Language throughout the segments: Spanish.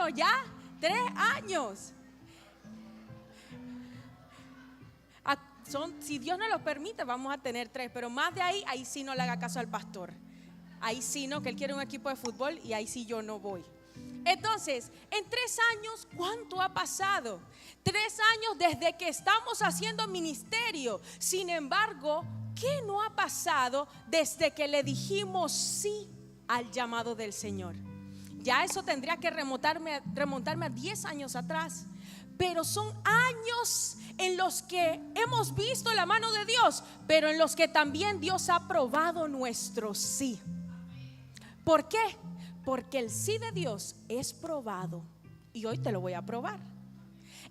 vámonos ya, 3 años. Si Dios nos lo permite, vamos a tener 3, pero más de ahí sí no le haga caso al pastor. Ahí sí no, que él quiere un equipo de fútbol y ahí sí yo no voy. Entonces, en 3 años, ¿cuánto ha pasado? 3 años desde que estamos haciendo ministerio. Sin embargo, ¿qué no ha pasado desde que le dijimos sí al llamado del Señor? Ya eso tendría que remontarme a 10 años atrás. Pero son años en los que hemos visto la mano de Dios, pero en los que también Dios ha probado nuestro sí. ¿Por qué? Porque el sí de Dios es probado. Y hoy te lo voy a probar.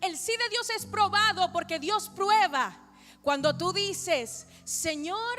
El sí de Dios es probado porque Dios prueba. Cuando tú dices: Señor,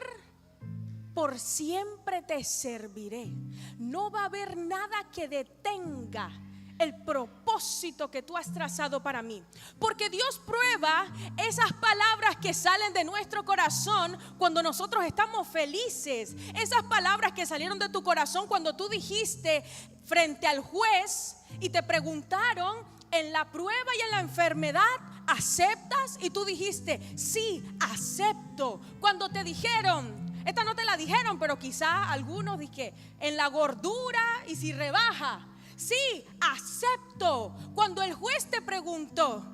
por siempre te serviré, no va a haber nada que detenga el propósito que tú has trazado para mí. Porque Dios prueba esas palabras que salen de nuestro corazón cuando nosotros estamos felices. Esas palabras que salieron de tu corazón cuando tú dijiste frente al juez y te preguntaron: en la prueba y en la enfermedad, ¿aceptas? Y tú dijiste: sí, acepto. Cuando te dijeron, esta no te la dijeron, pero quizá algunos dije: en la gordura y si rebaja, sí, acepto. Cuando el juez te preguntó: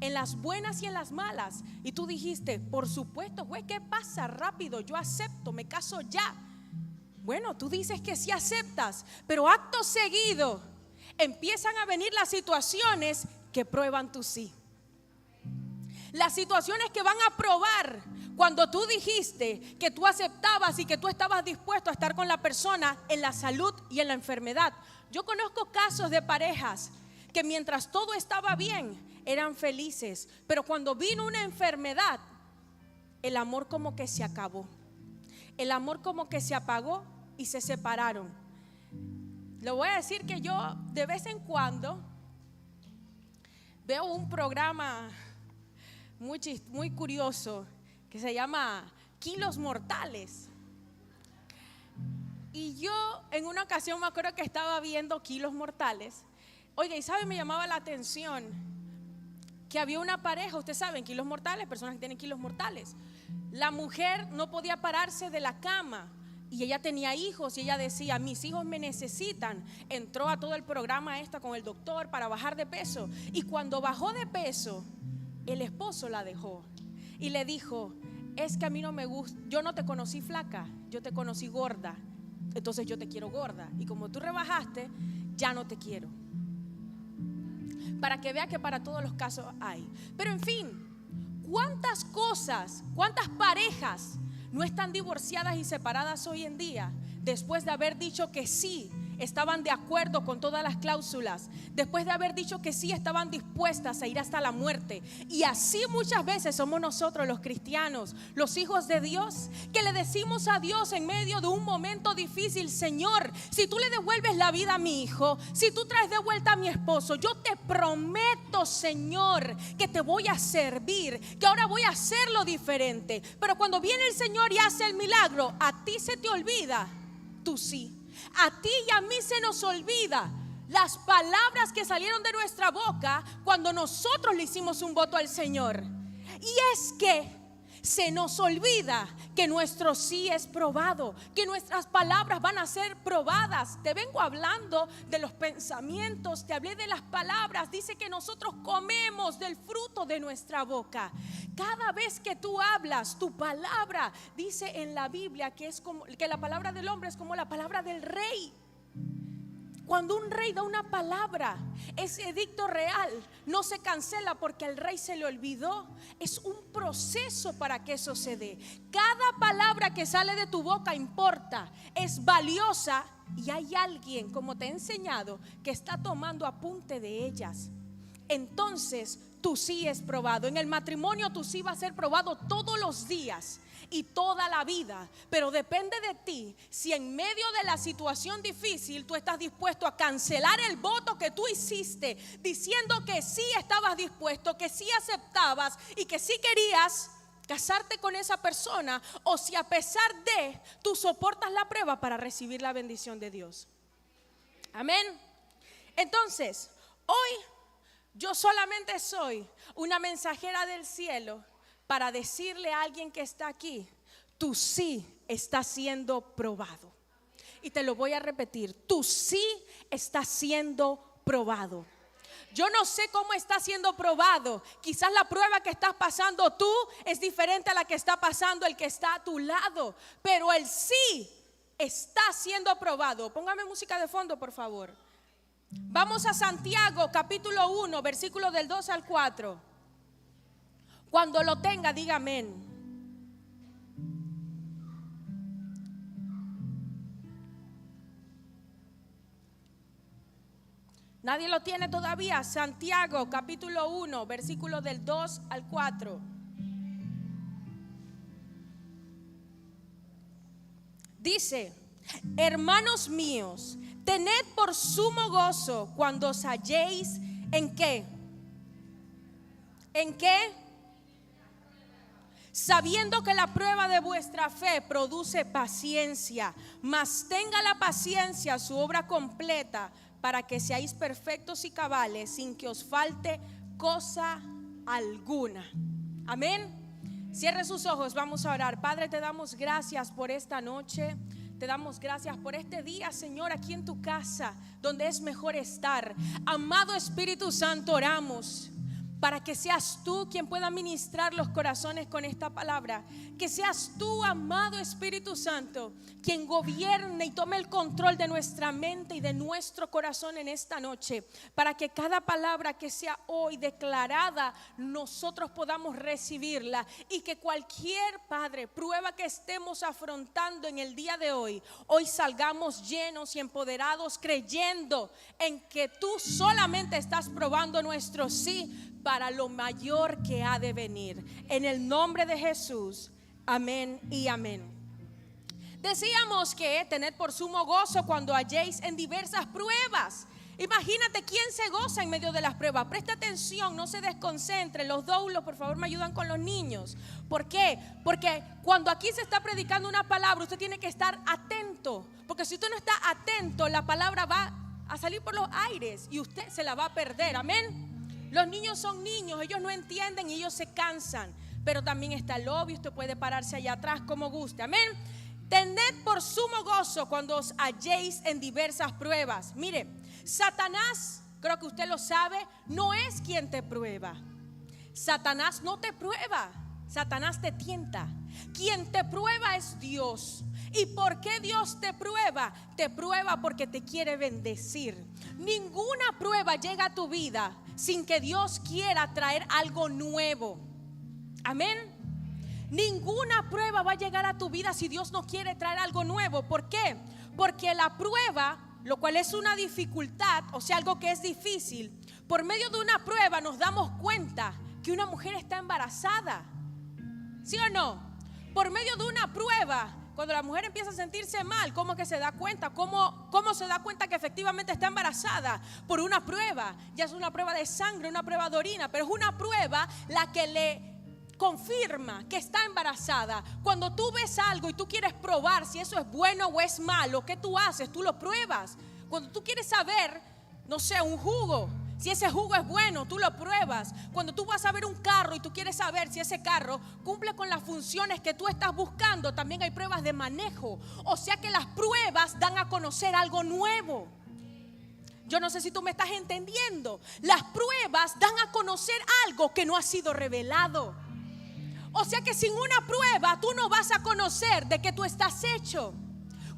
en las buenas y en las malas, y tú dijiste: por supuesto, juez, ¿qué pasa? Rápido, yo acepto, me caso ya. Bueno, tú dices que sí aceptas, pero acto seguido empiezan a venir las situaciones que prueban tu sí. Las situaciones que van a probar cuando tú dijiste que tú aceptabas y que tú estabas dispuesto a estar con la persona en la salud y en la enfermedad. Yo conozco casos de parejas que mientras todo estaba bien eran felices, pero cuando vino una enfermedad, el amor como que se acabó. El amor como que se apagó y se separaron. Le voy a decir que yo de vez en cuando veo un programa muy curioso que se llama Kilos Mortales. Y yo en una ocasión me acuerdo que estaba viendo Kilos Mortales. Oiga, y sabe, me llamaba la atención que había una pareja, ustedes saben, kilos mortales, personas que tienen kilos mortales. La mujer no podía pararse de la cama y ella tenía hijos y ella decía: mis hijos me necesitan. Entró a todo el programa con el doctor para bajar de peso, y cuando bajó de peso, el esposo la dejó y le dijo: es que a mí no me gusta, yo no te conocí flaca, yo te conocí gorda, entonces yo te quiero gorda, y como tú rebajaste, ya no te quiero. Para que vea que para todos los casos hay. Pero en fin, ¿cuántas cosas, cuántas parejas no están divorciadas y separadas hoy en día después de haber dicho que sí, estaban de acuerdo con todas las cláusulas, después de haber dicho que sí, estaban dispuestas a ir hasta la muerte? Y así muchas veces somos nosotros los cristianos, los hijos de Dios, que le decimos a Dios en medio de un momento difícil: Señor, si tú le devuelves la vida a mi hijo, si tú traes de vuelta a mi esposo, yo te prometo, Señor, que te voy a servir, que ahora voy a hacerlo diferente. Pero cuando viene el Señor y hace el milagro, a ti se te olvida tu sí. A ti y a mí se nos olvida las palabras que salieron de nuestra boca cuando nosotros le hicimos un voto al Señor. Y es que se nos olvida que nuestro sí es probado, que nuestras palabras van a ser probadas. Te vengo hablando de los pensamientos, te hablé de las palabras. Dice que nosotros comemos del fruto de nuestra boca. Cada vez que tú hablas, tu palabra, dice en la Biblia que es como que la palabra del hombre es como la palabra del rey. Cuando un rey da una palabra, ese edicto real no se cancela porque al rey se le olvidó. Es un proceso para que eso se dé. Cada palabra que sale de tu boca importa, es valiosa, y hay alguien, como te he enseñado, que está tomando apunte de ellas. Entonces tu sí es probado. En el matrimonio tu sí va a ser probado todos los días y toda la vida, pero depende de ti si en medio de la situación difícil tú estás dispuesto a cancelar el voto que tú hiciste diciendo que sí estabas dispuesto, que sí aceptabas y que sí querías casarte con esa persona, o si a pesar de tú soportas la prueba para recibir la bendición de Dios. Amén. Entonces, Hoy yo solamente soy una mensajera del cielo para decirle a alguien que está aquí, tu sí está siendo probado. Y te lo voy a repetir, tu sí está siendo probado. Yo no sé cómo está siendo probado. Quizás la prueba que estás pasando tú es diferente a la que está pasando el que está a tu lado. Pero el sí está siendo probado. Póngame música de fondo, por favor. Vamos a Santiago, capítulo 1, versículos del 2 al 4. Cuando lo tenga, diga amén. ¿Nadie lo tiene todavía? Santiago capítulo 1, versículos del 2 al 4. Dice: hermanos míos, tened por sumo gozo cuando os halléis ¿en qué? ¿En qué? Sabiendo que la prueba de vuestra fe produce paciencia, mas tenga la paciencia su obra completa, para que seáis perfectos y cabales, sin que os falte cosa alguna. Amén. Cierre sus ojos, vamos a orar. Padre, te damos gracias por esta noche. Te damos gracias por este día, Señor, aquí en tu casa, donde es mejor estar. Amado Espíritu Santo, oramos para que seas tú quien pueda ministrar los corazones con esta palabra. Que seas tú, amado Espíritu Santo, quien gobierne y tome el control de nuestra mente y de nuestro corazón en esta noche, para que cada palabra que sea hoy declarada, nosotros podamos recibirla, y que cualquier, Padre, prueba que estemos afrontando en el día de hoy salgamos llenos y empoderados, creyendo en que tú solamente estás probando nuestro sí para lo mayor que ha de venir. En el nombre de Jesús, amén y amén. Decíamos que tened por sumo gozo cuando halléis en diversas pruebas. Imagínate quién se goza en medio de las pruebas. Presta atención, no se desconcentre. Los doulos, por favor, me ayudan con los niños. ¿Por qué? Porque cuando aquí se está predicando una palabra, usted tiene que estar atento. Porque si usted no está atento, la palabra va a salir por los aires y usted se la va a perder. Amén. Los niños son niños, ellos no entienden y ellos se cansan. Pero también está el lobby, usted puede pararse allá atrás como guste. Amén. Tened por sumo gozo cuando os halléis en diversas pruebas. Mire, Satanás, creo que usted lo sabe, no es quien te prueba. Satanás no te prueba, Satanás te tienta. Quien te prueba es Dios. ¿Y por qué Dios te prueba? Te prueba porque te quiere bendecir. Ninguna prueba llega a tu vida sin que Dios quiera traer algo nuevo. Amén. Ninguna prueba va a llegar a tu vida si Dios no quiere traer algo nuevo. ¿Por qué? Porque la prueba, lo cual es una dificultad, o sea, algo que es difícil, por medio de una prueba nos damos cuenta que una mujer está embarazada. ¿Sí o no? Por medio de una prueba, cuando la mujer empieza a sentirse mal, ¿cómo que se da cuenta? ¿Cómo se da cuenta que efectivamente está embarazada? Por una prueba. Ya es una prueba de sangre, una prueba de orina, pero es una prueba la que le confirma que está embarazada. Cuando tú ves algo y tú quieres probar si eso es bueno o es malo, ¿qué tú haces? Tú lo pruebas. Cuando tú quieres saber, no sé, un jugo, si ese jugo es bueno, tú lo pruebas. Cuando tú vas a ver un carro y tú quieres saber si ese carro cumple con las funciones que tú estás buscando, también hay pruebas de manejo. O sea que las pruebas dan a conocer algo nuevo. Yo no sé si tú me estás entendiendo. Las pruebas dan a conocer algo que no ha sido revelado. O sea que sin una prueba tú no vas a conocer de qué tú estás hecho.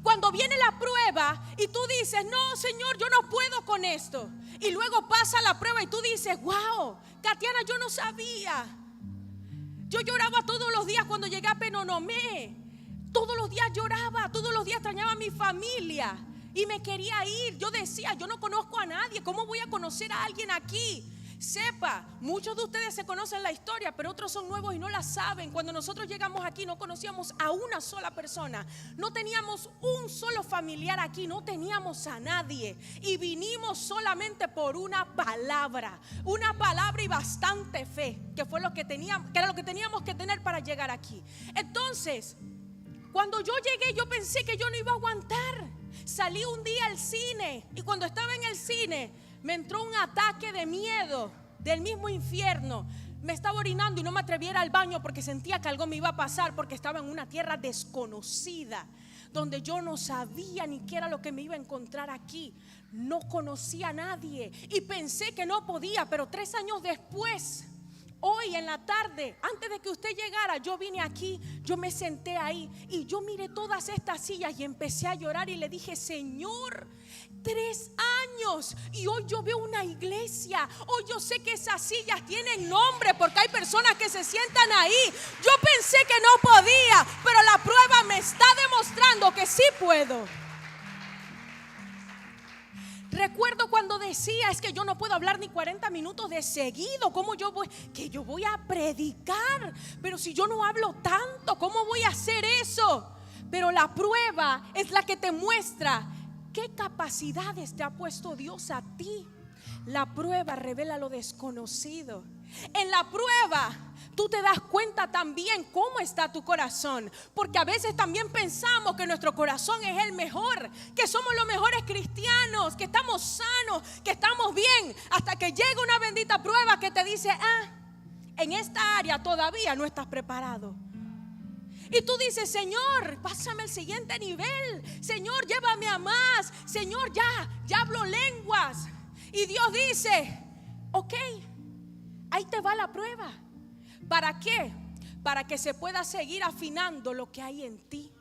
Cuando viene la prueba y tú dices, no, Señor, yo no puedo con esto. Y luego pasa la prueba y tú dices, wow, Tatiana, yo no sabía. Yo lloraba todos los días cuando llegué a Penonomé. Todos los días lloraba, todos los días extrañaba a mi familia y me quería ir. Yo decía, yo no conozco a nadie, ¿cómo voy a conocer a alguien aquí? Sepa, muchos de ustedes se conocen la historia, pero otros son nuevos y no la saben. Cuando nosotros llegamos aquí no conocíamos a una sola persona, no teníamos un solo familiar aquí, no teníamos a nadie, y vinimos solamente por una palabra y bastante fe, que fue lo que teníamos, que era lo que teníamos que tener para llegar aquí. Entonces, cuando yo llegué, yo pensé que yo no iba a aguantar. Salí un día al cine y cuando estaba en el cine Me entró un ataque de miedo del mismo infierno. Me estaba orinando y no me atreví a ir al baño porque sentía que algo me iba a pasar, porque estaba en una tierra desconocida, donde yo no sabía ni qué era lo que me iba a encontrar aquí. No conocía a nadie y pensé que no podía, pero 3 años después, hoy en la tarde, antes de que usted llegara, yo vine aquí, yo me senté ahí y yo miré todas estas sillas y empecé a llorar y le dije: Señor, 3 años y hoy yo veo una iglesia. Hoy yo sé que esas sillas tienen nombre porque hay personas que se sientan ahí. Yo pensé que no podía, pero la prueba me está demostrando que sí puedo. Recuerdo cuando decía: es que yo no puedo hablar ni 40 minutos de seguido. ¿Cómo yo voy a predicar? Pero si yo no hablo tanto, ¿cómo voy a hacer eso? Pero la prueba es la que te muestra qué capacidades te ha puesto Dios a ti. La prueba revela lo desconocido. En la prueba tú te das cuenta también cómo está tu corazón, porque a veces también pensamos que nuestro corazón es el mejor, que somos los mejores cristianos, que estamos sanos, que estamos bien, hasta que llega una bendita prueba que te dice: en esta área todavía no estás preparado. Y tú dices: Señor, pásame el siguiente nivel. Señor, llévame a más. Señor, ya hablo lenguas. Y Dios dice: ok, ahí te va la prueba. ¿Para qué? Para que se pueda seguir afinando lo que hay en ti.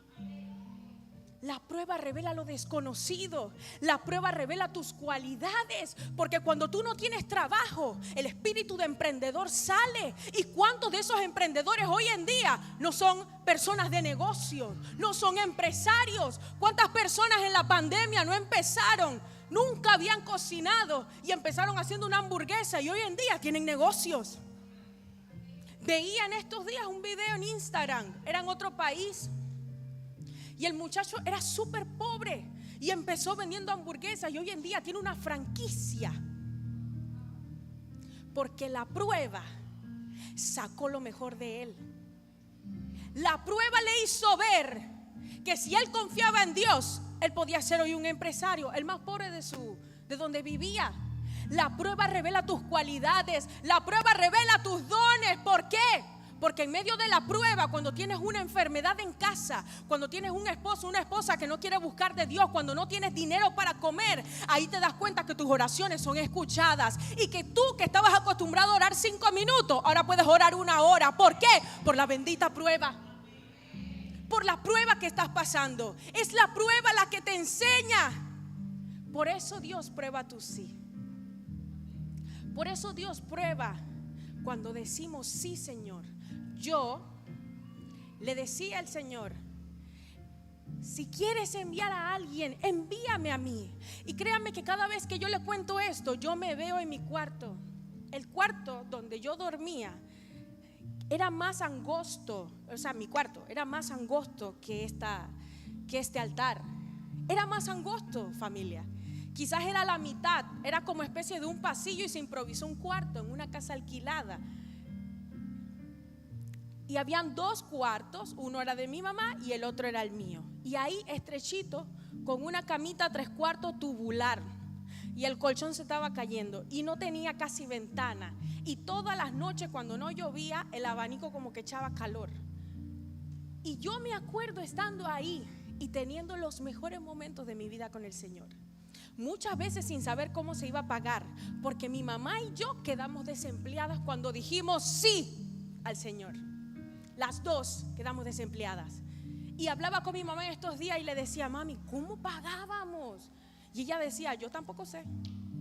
La prueba revela lo desconocido. La prueba revela tus cualidades. Porque cuando tú no tienes trabajo, el espíritu de emprendedor sale. ¿Y cuántos de esos emprendedores hoy en día no son personas de negocios? No son empresarios. ¿Cuántas personas en la pandemia no empezaron? Nunca habían cocinado y empezaron haciendo una hamburguesa y hoy en día tienen negocios. Veía en estos días un video en Instagram, era en otro país, y el muchacho era súper pobre y empezó vendiendo hamburguesas y hoy en día tiene una franquicia. Porque la prueba sacó lo mejor de él. La prueba le hizo ver que si él confiaba en Dios, él podía ser hoy un empresario, el más pobre de donde vivía. La prueba revela tus cualidades. La prueba revela tus dones. ¿Por qué? Porque en medio de la prueba, cuando tienes una enfermedad en casa, cuando tienes un esposo, una esposa que no quiere buscar de Dios, cuando no tienes dinero para comer, ahí te das cuenta que tus oraciones son escuchadas. Y que tú, que estabas acostumbrado a orar 5 minutos, ahora puedes orar 1 hora. ¿Por qué? Por la bendita prueba. Por la prueba que estás pasando. Es la prueba la que te enseña. Por eso Dios prueba tu sí. Por eso Dios prueba cuando decimos: sí, Señor. Yo le decía al Señor: si quieres enviar a alguien, envíame a mí. Y créanme que cada vez que yo le cuento esto, yo me veo en mi cuarto. El cuarto donde yo dormía era más angosto. O sea, mi cuarto era más angosto que este altar. Era más angosto, familia. Quizás era la mitad, era como especie de un pasillo y se improvisó un cuarto en una casa alquilada. Y habían 2 cuartos, uno era de mi mamá y el otro era el mío. Y ahí estrechito, con una camita 3/4 tubular. Y el colchón se estaba cayendo y no tenía casi ventana. Y todas las noches cuando no llovía, el abanico como que echaba calor. Y yo me acuerdo estando ahí y teniendo los mejores momentos de mi vida con el Señor. Muchas veces sin saber cómo se iba a pagar, porque mi mamá y yo quedamos desempleadas cuando dijimos sí al Señor. Las 2 quedamos desempleadas. Y hablaba con mi mamá en estos días y le decía: mami, ¿cómo pagábamos? Y ella decía: yo tampoco sé,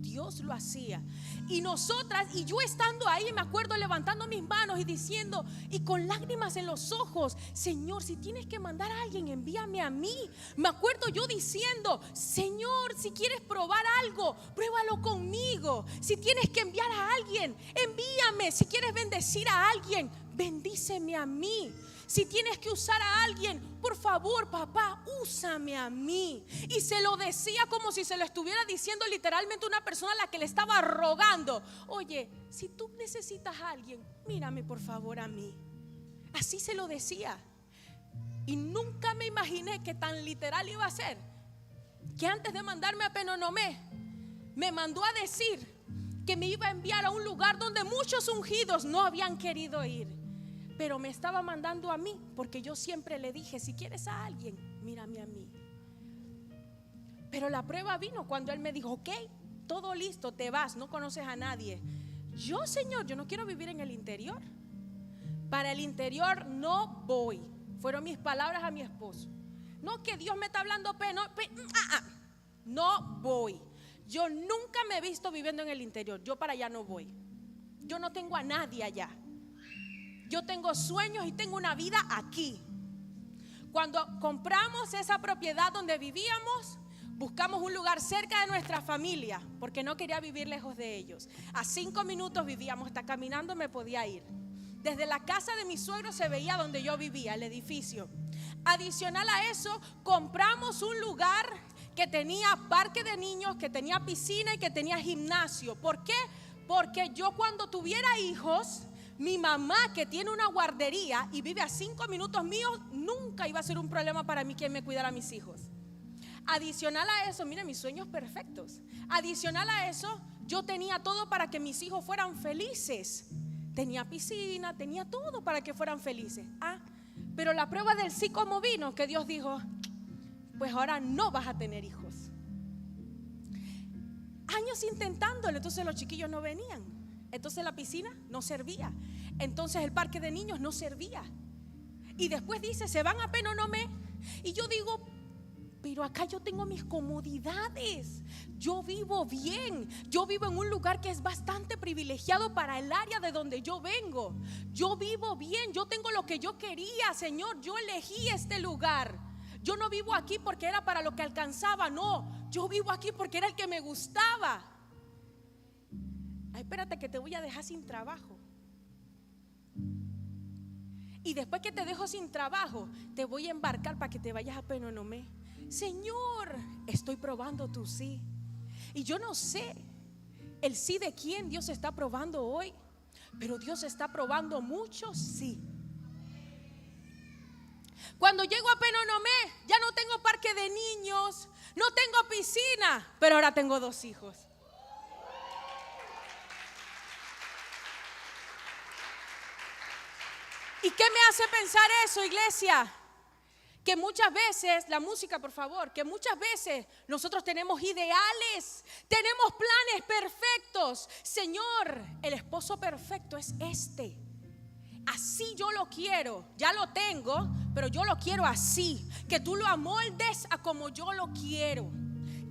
Dios lo hacía. Y nosotras, y yo estando ahí, me acuerdo levantando mis manos y diciendo, y con lágrimas en los ojos: Señor, si tienes que mandar a alguien, envíame a mí. Me acuerdo yo diciendo: Señor, si quieres probar algo, pruébalo conmigo. Si tienes que enviar a alguien, envíame. Si quieres bendecir a alguien, bendíceme a mí. Si tienes que usar a alguien, por favor, papá, úsame a mí. Y se lo decía como si se lo estuviera diciendo literalmente una persona a la que le estaba rogando: oye, si tú necesitas a alguien, mírame por favor a mí. Así se lo decía. Y nunca me imaginé que tan literal iba a ser, que antes de mandarme a Penonomé, me mandó a decir que me iba a enviar a un lugar donde muchos ungidos no habían querido ir, pero me estaba mandando a mí, porque yo siempre le dije: si quieres a alguien, mírame a mí. Pero la prueba vino cuando él me dijo: ok, todo listo, te vas, no conoces a nadie. Yo, Señor, yo no quiero vivir en el interior. Para el interior no voy. Fueron mis palabras a mi esposo. No, que Dios me está hablando, no voy. Yo nunca me he visto viviendo en el interior. Yo para allá no voy. Yo no tengo a nadie allá. Yo tengo sueños y tengo una vida aquí. Cuando compramos esa propiedad donde vivíamos, buscamos un lugar cerca de nuestra familia, porque no quería vivir lejos de ellos. A 5 minutos vivíamos, hasta caminando me podía ir. Desde la casa de mi suegro se veía donde yo vivía, el edificio. Adicional a eso, compramos un lugar que tenía parque de niños, que tenía piscina y que tenía gimnasio. ¿Por qué? Porque yo, cuando tuviera hijos, mi mamá, que tiene una guardería y vive a 5 minutos míos, nunca iba a ser un problema para mí quien me cuidara a mis hijos. Adicional a eso, miren, mis sueños perfectos. Adicional a eso, yo tenía todo para que mis hijos fueran felices. Tenía piscina, tenía todo para que fueran felices. Pero la prueba del sí como vino, que Dios dijo: pues ahora no vas a tener hijos. Años intentándolo, entonces los chiquillos no venían. Entonces la piscina no servía. Entonces el parque de niños no servía. Y después dice: se van a Penonomé. Y yo digo: pero acá yo tengo mis comodidades. Yo vivo bien. Yo vivo en un lugar que es bastante privilegiado para el área de donde yo vengo. Yo vivo bien. Yo tengo lo que yo quería, Señor. Yo elegí este lugar. Yo no vivo aquí porque era para lo que alcanzaba. No, yo vivo aquí porque era el que me gustaba. Espérate, que te voy a dejar sin trabajo. Y después que te dejo sin trabajo, te voy a embarcar para que te vayas a Penonomé. Señor, estoy probando tu sí. Y yo no sé el sí de quién Dios está probando hoy, pero Dios está probando muchos sí. Cuando llego a Penonomé, ya no tengo parque de niños, no tengo piscina, pero ahora tengo 2 hijos. ¿Y qué me hace pensar eso, iglesia? Que muchas veces, la música por favor, que muchas veces nosotros tenemos ideales, tenemos planes perfectos. Señor, el esposo perfecto es este. Así yo lo quiero, ya lo tengo, pero yo lo quiero así. Que tú lo amoldes a como yo lo quiero.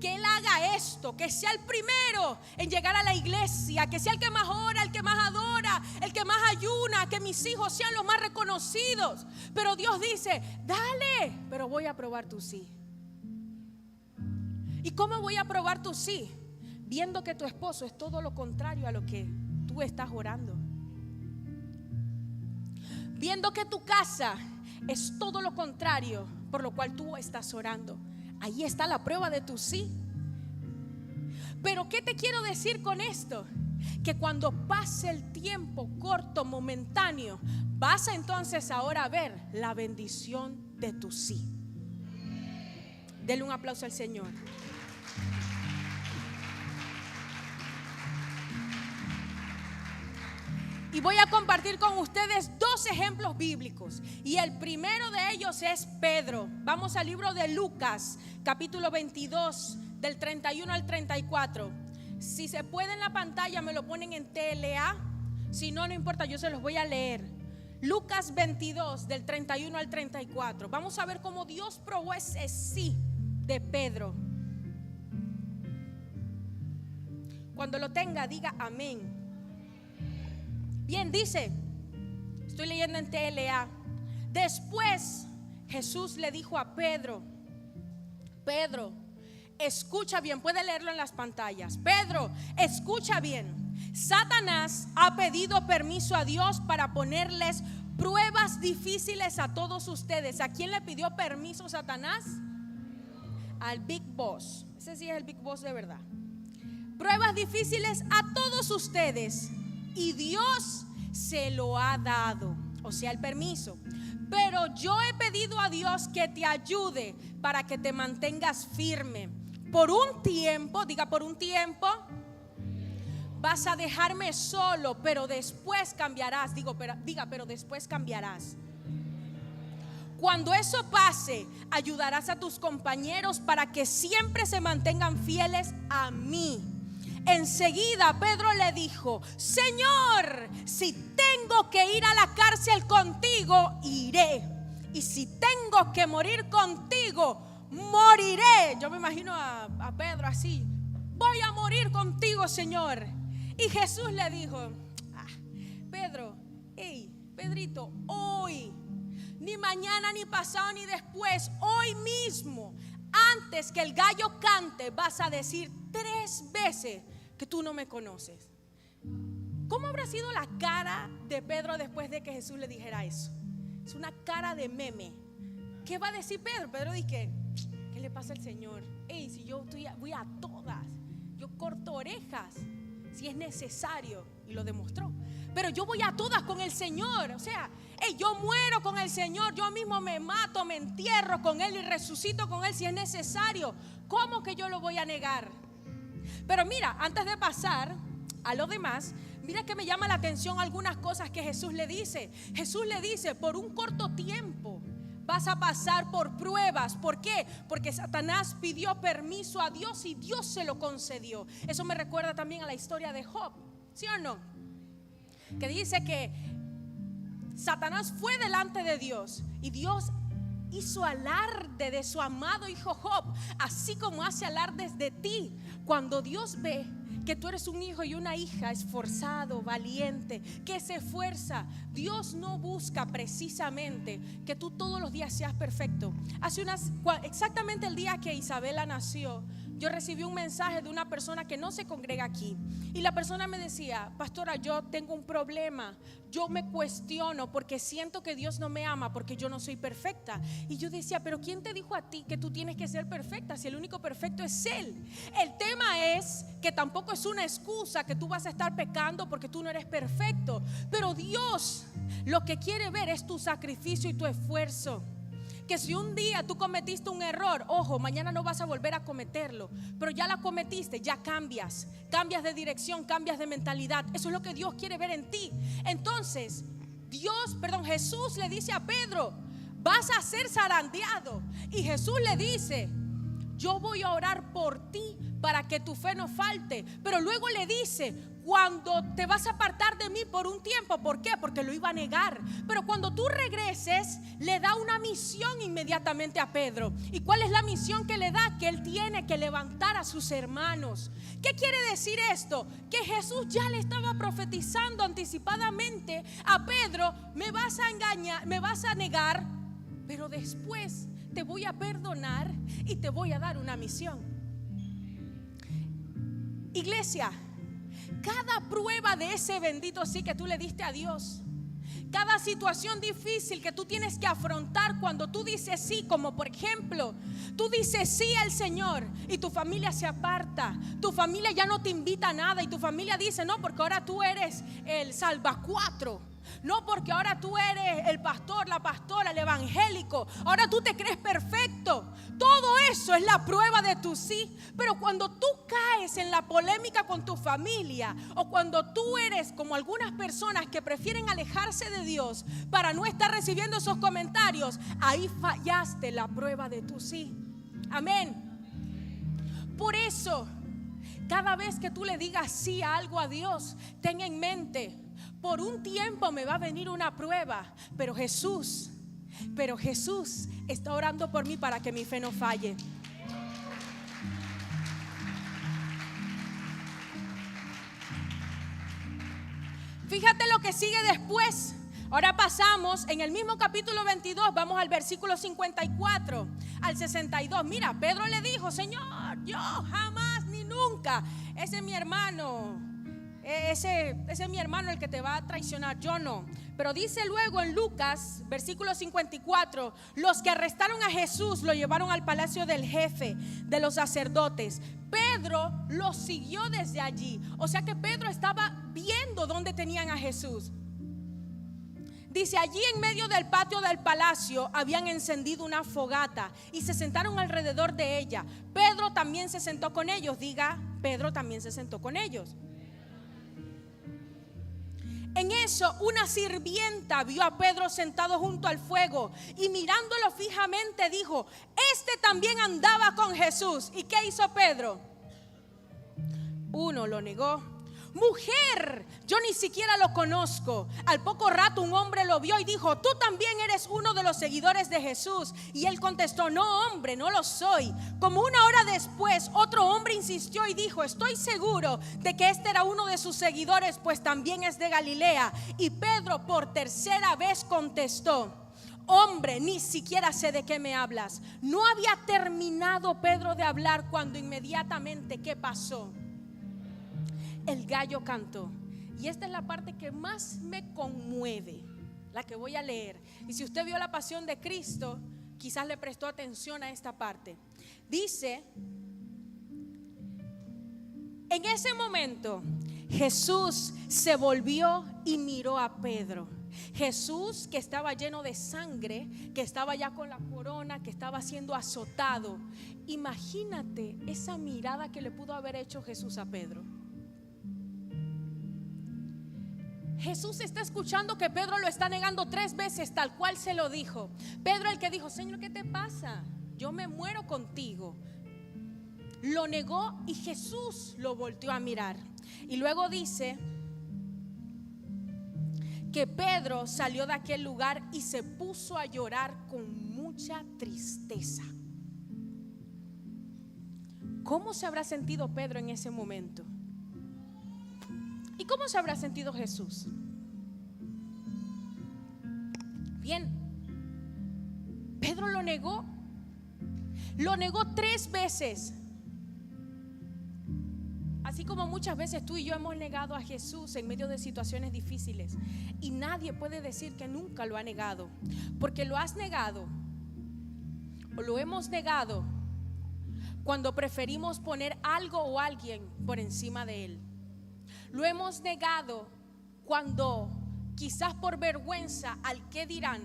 Que Él haga esto, que sea el primero en llegar a la iglesia, que sea el que más ora, el que más adora, el que más ayuna, que mis hijos sean los más reconocidos. Pero Dios dice: dale, pero voy a probar tu sí. ¿Y cómo voy a probar tu sí? Viendo que tu esposo es todo lo contrario a lo que tú estás orando. Viendo que tu casa es todo lo contrario por lo cual tú estás orando. Ahí está la prueba de tu sí. Pero ¿qué te quiero decir con esto? Que cuando pase el tiempo corto, momentáneo, vas a entonces ahora ver la bendición de tu sí. Denle un aplauso al Señor. Y voy a compartir con ustedes 2 ejemplos bíblicos. Y el primero de ellos es Pedro. Vamos al libro de Lucas, capítulo 22, del 31 al 34. Si se puede en la pantalla me lo ponen en TLA. Si no, no importa, yo se los voy a leer. Lucas 22, del 31 al 34. Vamos a ver cómo Dios probó ese sí de Pedro. Cuando lo tenga, diga amén. Bien, dice, estoy leyendo en TLA. Después Jesús le dijo a Pedro: Pedro, escucha bien, puede leerlo en las pantallas. Pedro, escucha bien. Satanás ha pedido permiso a Dios para ponerles pruebas difíciles a todos ustedes. ¿A quién le pidió permiso Satanás? Al Big Boss. Ese sí es el Big Boss de verdad. Pruebas difíciles a todos ustedes. Y Dios se lo ha dado, o sea, el permiso. Pero yo he pedido a Dios que te ayude para que te mantengas firme. por un tiempo, diga por un tiempo, vas a dejarme solo, pero después cambiarás. Diga, pero después cambiarás. Cuando eso pase, ayudarás a tus compañeros para que siempre se mantengan fieles a mí. Enseguida Pedro le dijo: Señor, si tengo que ir a la cárcel contigo, iré. Y si tengo que morir contigo, moriré. Yo me imagino a Pedro así: voy a morir contigo, Señor. Y Jesús le dijo: Pedro, Pedrito, hoy, ni mañana, ni pasado, ni después, hoy mismo, antes que el gallo cante, vas a decir 3 veces que tú no me conoces. ¿Cómo habrá sido la cara de Pedro después de que Jesús le dijera eso? Es una cara de meme. ¿Qué va a decir Pedro? Pedro dice: ¿qué le pasa al Señor? Si yo voy a todas, yo corto orejas si es necesario, y lo demostró. Pero yo voy a todas con el Señor. O sea, yo muero con el Señor, yo mismo me mato, me entierro con Él y resucito con Él si es necesario. ¿Cómo que yo lo voy a negar? Pero mira, antes de pasar a lo demás, mira que me llama la atención algunas cosas que Jesús le dice. Jesús le dice: por un corto tiempo vas a pasar por pruebas. ¿Por qué? Porque Satanás pidió permiso a Dios y Dios se lo concedió. Eso me recuerda también a la historia de Job, ¿sí o no? Que dice que Satanás fue delante de Dios y Dios hizo alarde de su amado hijo Job, así como hace alardes de ti. Cuando Dios ve que tú eres un hijo y una hija esforzado, valiente, que se esfuerza, Dios no busca precisamente que tú todos los días seas perfecto. Exactamente el día que Isabela nació, yo recibí un mensaje de una persona que no se congrega aquí, y la persona me decía: pastora, yo tengo un problema, yo me cuestiono porque siento que Dios no me ama porque yo no soy perfecta. Y yo decía: pero ¿quién te dijo a ti que tú tienes que ser perfecta si el único perfecto es Él? El tema es que tampoco es una excusa que tú vas a estar pecando porque tú no eres perfecto, pero Dios lo que quiere ver es tu sacrificio y tu esfuerzo. Que si un día tú cometiste un error, ojo, mañana no vas a volver a cometerlo, pero ya la cometiste, ya cambias de dirección, cambias de mentalidad. Eso es lo que Dios quiere ver en ti. Entonces Jesús le dice a Pedro: vas a ser zarandeado. Y Jesús le dice: yo voy a orar por ti para que tu fe no falte. Pero luego le dice: cuando te vas a apartar de mí por un tiempo. ¿Por qué? Porque lo iba a negar. Pero cuando tú regreses, le da una misión inmediatamente a Pedro. ¿Y cuál es la misión que le da? Que él tiene que levantar a sus hermanos. ¿Qué quiere decir esto? Que Jesús ya le estaba profetizando anticipadamente a Pedro: me vas a engañar, me vas a negar, pero después te voy a perdonar y te voy a dar una misión. Iglesia, cada prueba de ese bendito sí que tú le diste a Dios, cada situación difícil que tú tienes que afrontar cuando tú dices sí, como por ejemplo, tú dices sí al Señor y tu familia se aparta, tu familia ya no te invita a nada y tu familia dice: no, porque ahora tú eres el salvacuatro, no, porque ahora tú eres el pastor, la pastora, el evangélico, ahora tú te crees perfecto. Todo eso es la prueba de tu sí. Pero cuando tú caes en la polémica con tu familia, o cuando tú eres como algunas personas que prefieren alejarse de Dios para no estar recibiendo esos comentarios, ahí fallaste la prueba de tu sí. Amén. Por eso, cada vez que tú le digas sí a algo a Dios, ten en mente: por un tiempo me va a venir una prueba, pero Jesús está orando por mí para que mi fe no falle. Fíjate lo que sigue después. Ahora pasamos en el mismo capítulo 22, vamos al versículo 54 al 62. Mira, Pedro le dijo: Señor, yo jamás ni nunca, ese es mi hermano. Ese es mi hermano el que te va a traicionar, yo no. Pero dice luego en Lucas, versículo 54: los que arrestaron a Jesús lo llevaron al palacio del jefe de los sacerdotes. Pedro lo siguió desde allí. O sea que Pedro estaba viendo dónde tenían a Jesús. Dice, allí en medio del patio del palacio habían encendido una fogata y se sentaron alrededor de ella. Pedro también se sentó con ellos. Diga, Pedro también se sentó con ellos. En eso una sirvienta vio a Pedro sentado junto al fuego y mirándolo fijamente dijo, este también andaba con Jesús. ¿Y qué hizo Pedro? Uno lo negó. Mujer, yo ni siquiera lo conozco. Al poco rato un hombre lo vio y dijo, tú también eres uno de los seguidores de Jesús. Y él contestó, no hombre, no lo soy. Como una hora después otro hombre insistió y dijo, estoy seguro de que este era uno de sus seguidores, pues también es de Galilea. Y Pedro por tercera vez contestó, hombre, ni siquiera sé de qué me hablas. No había terminado Pedro de hablar cuando inmediatamente, ¿qué pasó? El gallo cantó. Y esta es la parte que más me conmueve, la que voy a leer. Y si usted vio la pasión de Cristo, quizás le prestó atención a esta parte. Dice, en ese momento Jesús se volvió y miró a Pedro. Jesús, que estaba lleno de sangre, que estaba ya con la corona, que estaba siendo azotado. Imagínate esa mirada que le pudo haber hecho Jesús a Pedro. Jesús está escuchando que Pedro lo está negando 3 veces, tal cual se lo dijo. Pedro, el que dijo, Señor, ¿qué te pasa? Yo me muero contigo. Lo negó y Jesús lo volteó a mirar. Y luego dice que Pedro salió de aquel lugar y se puso a llorar con mucha tristeza. ¿Cómo se habrá sentido Pedro en ese momento? ¿Y cómo se habrá sentido Jesús? Bien, Pedro lo negó 3 veces. Así como muchas veces tú y yo hemos negado a Jesús en medio de situaciones difíciles. Y nadie puede decir que nunca lo ha negado, porque lo has negado o lo hemos negado cuando preferimos poner algo o alguien por encima de Él. Lo hemos negado cuando quizás por vergüenza al que dirán,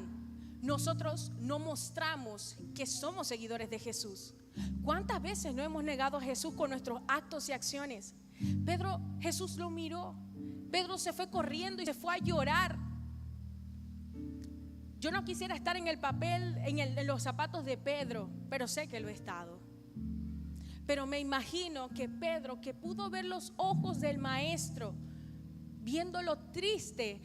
nosotros no mostramos que somos seguidores de Jesús. ¿Cuántas veces no hemos negado a Jesús con nuestros actos y acciones? Jesús lo miró. Pedro se fue corriendo y se fue a llorar. Yo no quisiera estar en el papel, en los zapatos de Pedro, pero sé que lo he estado. Pero me imagino que Pedro, que pudo ver los ojos del maestro, viéndolo triste,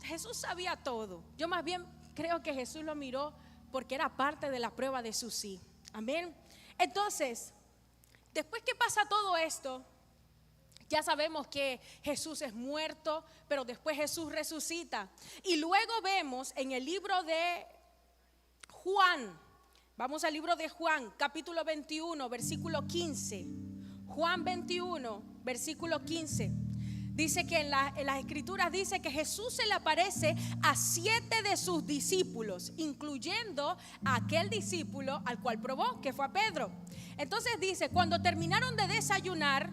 Jesús sabía todo. Yo más bien creo que Jesús lo miró porque era parte de la prueba de su sí. Amén. Entonces, después que pasa todo esto, ya sabemos que Jesús es muerto, pero después Jesús resucita. Y luego vemos en el libro de Juan. Vamos al libro de Juan, capítulo 21, versículo 15. Juan 21, versículo 15. Dice que en las escrituras dice que Jesús se le aparece a 7 de sus discípulos, incluyendo a aquel discípulo al cual probó, que fue a Pedro. Entonces dice, cuando terminaron de desayunar,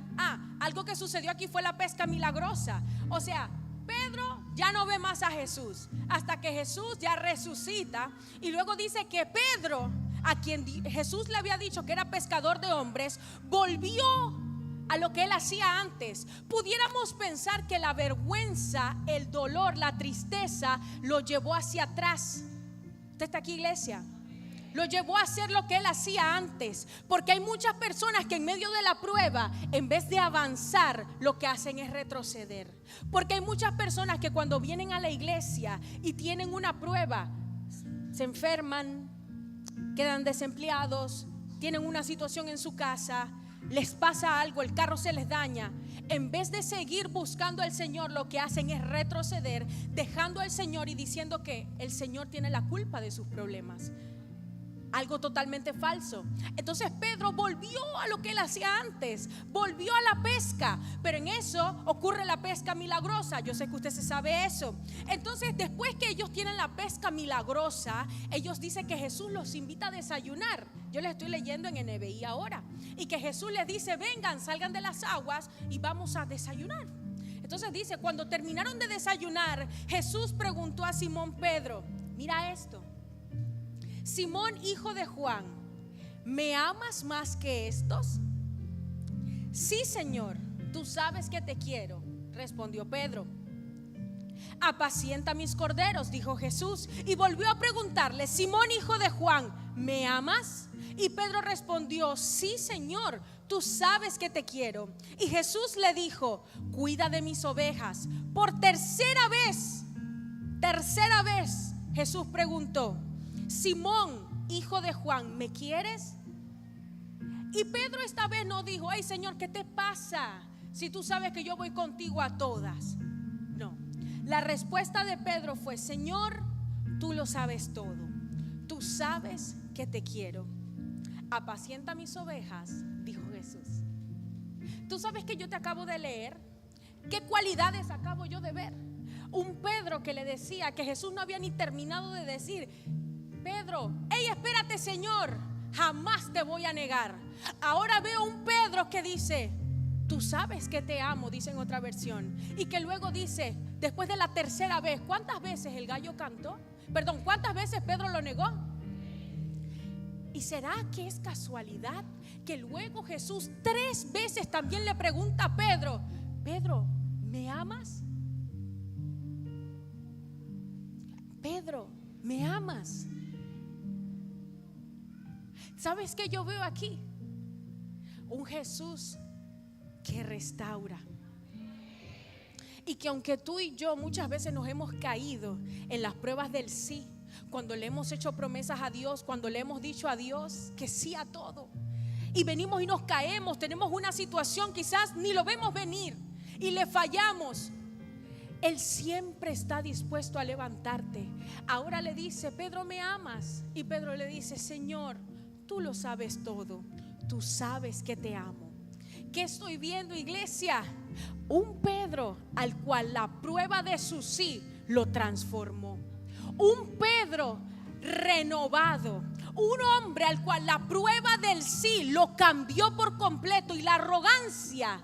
algo que sucedió aquí fue la pesca milagrosa. O sea, Pedro ya no ve más a Jesús hasta que Jesús ya resucita. Y luego dice que Pedro, a quien Jesús le había dicho que era pescador de hombres, volvió a lo que él hacía antes. Pudiéramos pensar que la vergüenza, el dolor, la tristeza lo llevó hacia atrás. ¿Usted está aquí, iglesia? Lo llevó a hacer lo que él hacía antes. Porque hay muchas personas que en medio de la prueba, en vez de avanzar, lo que hacen es retroceder. Porque hay muchas personas que cuando vienen a la iglesia y tienen una prueba, se enferman, quedan desempleados, tienen una situación en su casa, les pasa algo, el carro se les daña. En vez de seguir buscando al Señor, lo que hacen es retroceder, dejando al Señor y diciendo que el Señor tiene la culpa de sus problemas. Algo totalmente falso. Entonces Pedro volvió a lo que él hacía antes, volvió a la pesca, pero en eso ocurre la pesca milagrosa. Yo sé que usted se sabe eso. Entonces después que ellos tienen la pesca milagrosa, ellos dicen que Jesús los invita a desayunar. Yo les estoy leyendo en NBI ahora. Y que Jesús les dice, vengan, salgan de las aguas y vamos a desayunar. Entonces dice, cuando terminaron de desayunar, Jesús preguntó a Simón Pedro, mira esto, Simón, hijo de Juan, ¿me amas más que estos? Sí, Señor, tú sabes que te quiero, respondió Pedro. Apacienta mis corderos, dijo Jesús, y volvió a preguntarle, Simón, hijo de Juan, ¿me amas? Y Pedro respondió, sí, Señor, tú sabes que te quiero. Y Jesús le dijo, cuida de mis ovejas. Por tercera vez, Jesús preguntó, Simón, hijo de Juan, ¿me quieres? Y Pedro esta vez no dijo, ay, Señor, ¿qué te pasa? Si tú sabes que yo voy contigo a todas. No, la respuesta de Pedro fue, Señor, tú lo sabes todo. Tú sabes que te quiero. Apacienta mis ovejas, dijo Jesús. Tú sabes que yo te acabo de leer. ¿Qué cualidades acabo yo de ver? Un Pedro que le decía que Jesús no había ni terminado de decir, Pedro, hey, espérate, Señor, jamás te voy a negar. Ahora veo un Pedro que dice, tú sabes que te amo, dice en otra versión. Y que luego dice, después de la tercera vez, ¿cuántas veces el gallo cantó? Perdón, ¿cuántas veces Pedro lo negó? ¿Y será que es casualidad que luego Jesús 3 veces también le pregunta a Pedro, Pedro, ¿me amas? Pedro, ¿me amas? ¿Sabes qué yo veo aquí? Un Jesús que restaura. Y que aunque tú y yo muchas veces nos hemos caído en las pruebas del sí, cuando le hemos hecho promesas a Dios, cuando le hemos dicho a Dios que sí a todo, y venimos y nos caemos, tenemos una situación, quizás ni lo vemos venir y le fallamos, Él siempre está dispuesto a levantarte. Ahora le dice, Pedro, ¿me amas? Y Pedro le dice, Señor, tú lo sabes todo, tú sabes que te amo. ¿Qué estoy viendo, iglesia? Un Pedro al cual la prueba de su sí lo transformó. Un Pedro renovado, un hombre al cual la prueba del sí lo cambió por completo, y la arrogancia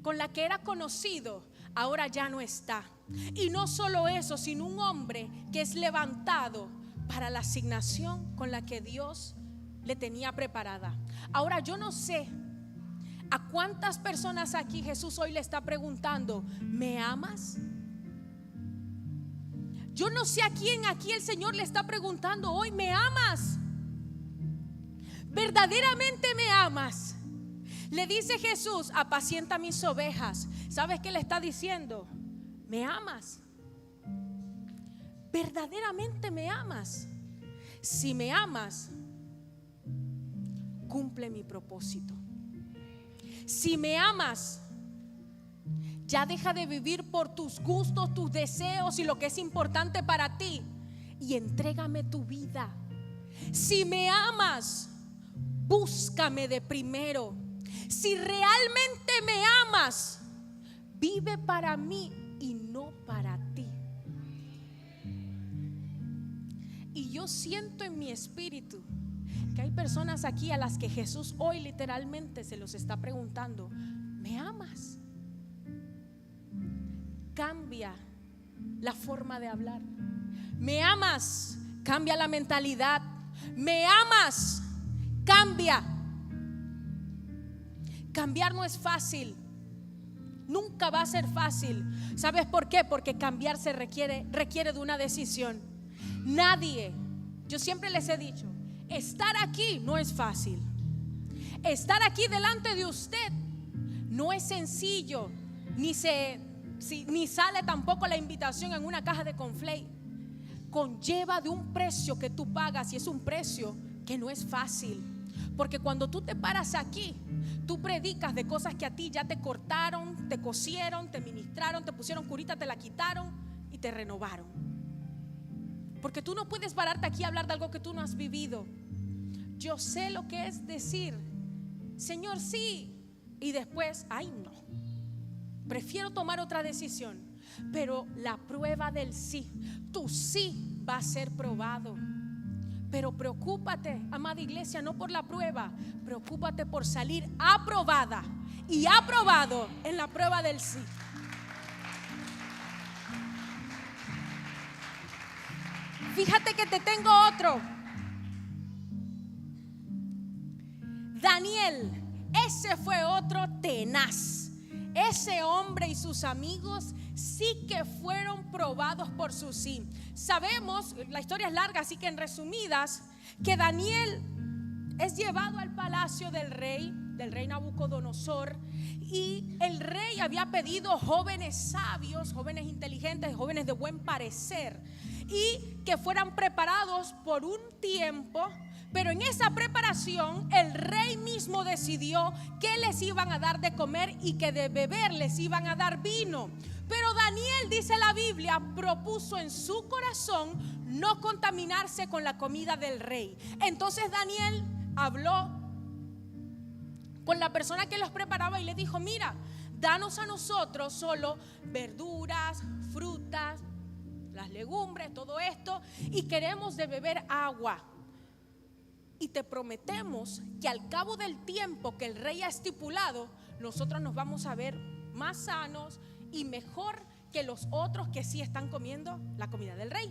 con la que era conocido ahora ya no está. Y no solo eso, sino un hombre que es levantado para la asignación con la que Dios le tenía preparada. Ahora yo no sé a cuántas personas aquí Jesús hoy le está preguntando, ¿me amas? Yo no sé a quién aquí el Señor le está preguntando hoy, ¿me amas? ¿Verdaderamente me amas? Le dice Jesús, apacienta mis ovejas. ¿Sabes qué le está diciendo? ¿Me amas? ¿Verdaderamente me amas? Si me amas, cumple mi propósito. Si me amas, ya deja de vivir por tus gustos, tus deseos y lo que es importante para ti, y entrégame tu vida. Si me amas, búscame de primero. Si realmente me amas, vive para mí y no para ti. Y yo siento en mi espíritu que hay personas aquí a las que Jesús hoy literalmente se los está preguntando, ¿me amas? Cambia la forma de hablar. ¿Me amas? Cambia la mentalidad. ¿Me amas? Cambia. Cambiar no es fácil. Nunca va a ser fácil. ¿Sabes por qué? Porque cambiar se requiere de una decisión. Nadie, yo siempre les he dicho, estar aquí no es fácil. Estar aquí delante de usted no es sencillo, ni sale tampoco la invitación en una caja de conflay. Conlleva de un precio que tú pagas, y es un precio que no es fácil. Porque cuando tú te paras aquí, tú predicas de cosas que a ti ya te cortaron, te cosieron, te ministraron, te pusieron curita, te la quitaron y te renovaron. Porque tú no puedes pararte aquí a hablar de algo que tú no has vivido. Yo sé lo que es decir, Señor, sí, y después, ay no, prefiero tomar otra decisión. Pero la prueba del sí, tu sí va a ser probado. Pero preocúpate, amada iglesia, no por la prueba, preocúpate por salir aprobada y aprobado en la prueba del sí. Fíjate que te tengo otro. Daniel, ese fue otro tenaz. Ese hombre y sus amigos sí que fueron probados por su sí. Sabemos, la historia es larga, así que en resumidas, que Daniel es llevado al palacio del rey Nabucodonosor, y el rey había pedido jóvenes sabios, jóvenes inteligentes, jóvenes de buen parecer, y que fueran preparados por un tiempo. Pero en esa preparación el rey mismo decidió que les iban a dar de comer y que de beber les iban a dar vino. Pero Daniel, dice la Biblia, propuso en su corazón no contaminarse con la comida del rey. Entonces Daniel habló con la persona que los preparaba y le dijo: mira, danos a nosotros solo verduras, frutas, las legumbres, todo esto, y queremos de beber agua. Y te prometemos que al cabo del tiempo que el rey ha estipulado, nosotros nos vamos a ver más sanos y mejor que los otros que sí están comiendo la comida del rey.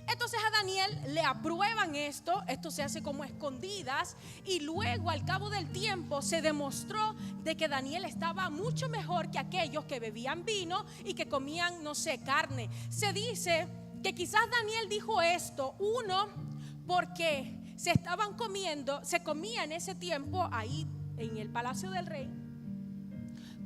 Entonces a Daniel le aprueban esto se hace como escondidas, y luego al cabo del tiempo se demostró de que Daniel estaba mucho mejor que aquellos que bebían vino y que comían, no sé, carne. Se dice que quizás Daniel dijo esto, uno, porque se comía en ese tiempo ahí en el palacio del rey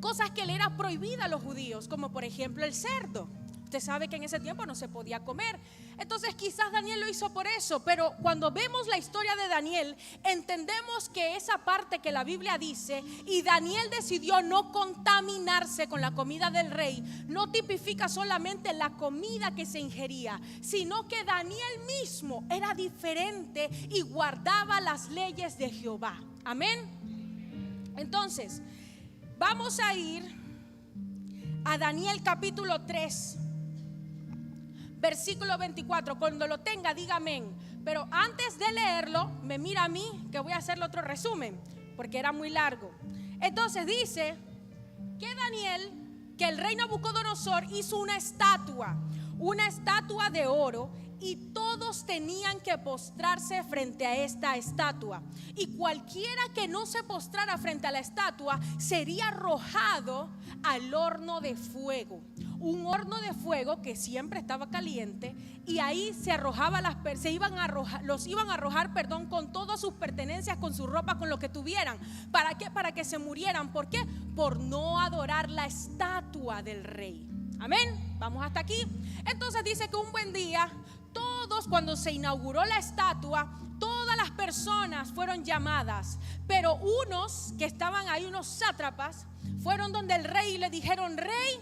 cosas que le era prohibida a los judíos, como por ejemplo el cerdo. Usted sabe que en ese tiempo no se podía comer. Entonces quizás Daniel lo hizo por eso. Pero cuando vemos la historia de Daniel, entendemos que esa parte que la Biblia dice, y Daniel decidió no contaminarse con la comida del rey, no tipifica solamente la comida que se ingería, sino que Daniel mismo era diferente y guardaba las leyes de Jehová. Amén. Entonces vamos a ir a Daniel capítulo 3, versículo 24. Cuando lo tenga, diga amén. Pero antes de leerlo, me mira a mí, que voy a hacerle otro resumen, porque era muy largo. Entonces dice que Daniel, que el rey Nabucodonosor hizo una estatua de oro, y todos tenían que postrarse frente a esta estatua. Y cualquiera que no se postrara frente a la estatua sería arrojado al horno de fuego. Un horno de fuego que siempre estaba caliente, y ahí los iban a arrojar con todas sus pertenencias, con su ropa, con lo que tuvieran. ¿Para qué? Para que se murieran. ¿Por qué? Por no adorar la estatua del rey. Amén. Vamos hasta aquí. Entonces dice que un buen día, todos, cuando se inauguró la estatua, todas las personas fueron llamadas, pero unos que estaban ahí, unos sátrapas, fueron donde el rey y le dijeron: rey,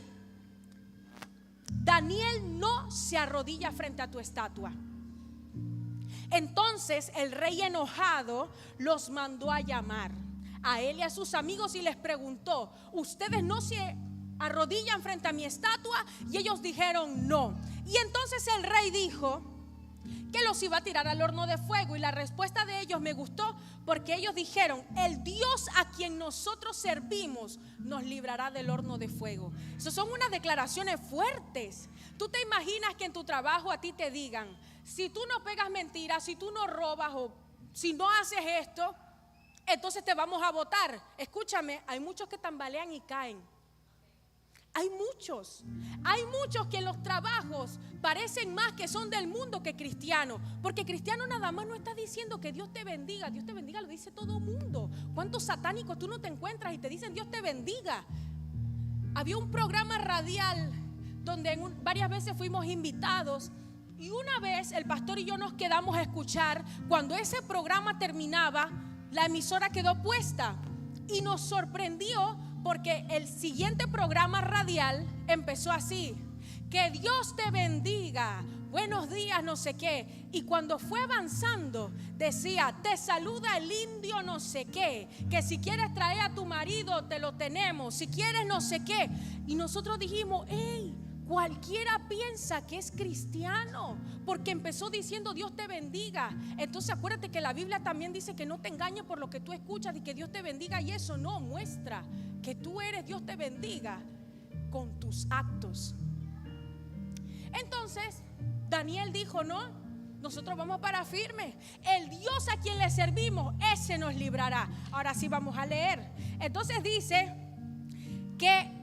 Daniel no se arrodilla frente a tu estatua. Entonces el rey, enojado, los mandó a llamar a él y a sus amigos y les preguntó: ¿ustedes no se arrodillan frente a mi estatua? Y ellos dijeron no. Y entonces el rey dijo que los iba a tirar al horno de fuego. Y la respuesta de ellos me gustó, porque ellos dijeron: el Dios a quien nosotros servimos nos librará del horno de fuego. Esas son unas declaraciones fuertes. Tú te imaginas que en tu trabajo a ti te digan: si tú no pegas mentiras, si tú no robas, o si no haces esto, entonces te vamos a votar. Escúchame, hay muchos que tambalean y caen. Hay muchos que en los trabajos parecen más que son del mundo que cristianos, porque cristiano nada más no está diciendo que Dios te bendiga lo dice todo mundo. ¿Cuántos satánicos tú no te encuentras y te dicen Dios te bendiga? Había un programa radial donde varias veces fuimos invitados, y una vez el pastor y yo nos quedamos a escuchar. Cuando ese programa terminaba, la emisora quedó puesta y nos sorprendió, porque el siguiente programa radial empezó así: que Dios te bendiga, buenos días, no sé qué. Y cuando fue avanzando decía: te saluda el indio no sé qué, que si quieres traer a tu marido te lo tenemos, si quieres no sé qué. Y nosotros dijimos: hey, Cualquiera piensa que es cristiano porque empezó diciendo Dios te bendiga. Entonces acuérdate que la Biblia también dice que no te engañes por lo que tú escuchas y que Dios te bendiga, y eso no muestra que tú eres Dios te bendiga con tus actos. Entonces Daniel dijo: no, nosotros vamos para firme. El Dios a quien le servimos, ese nos librará. Ahora sí vamos a leer. Entonces dice que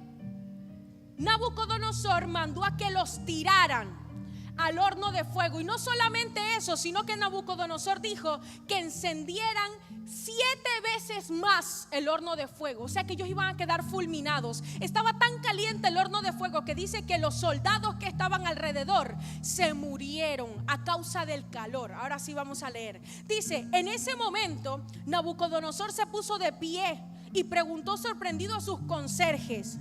Nabucodonosor mandó a que los tiraran al horno de fuego. Y no solamente eso, sino que Nabucodonosor dijo que encendieran 7 veces más el horno de fuego. O sea que ellos iban a quedar fulminados. Estaba tan caliente el horno de fuego que dice que los soldados que estaban alrededor se murieron a causa del calor. Ahora sí vamos a leer. Dice: en ese momento Nabucodonosor se puso de pie y preguntó sorprendido a sus conserjes: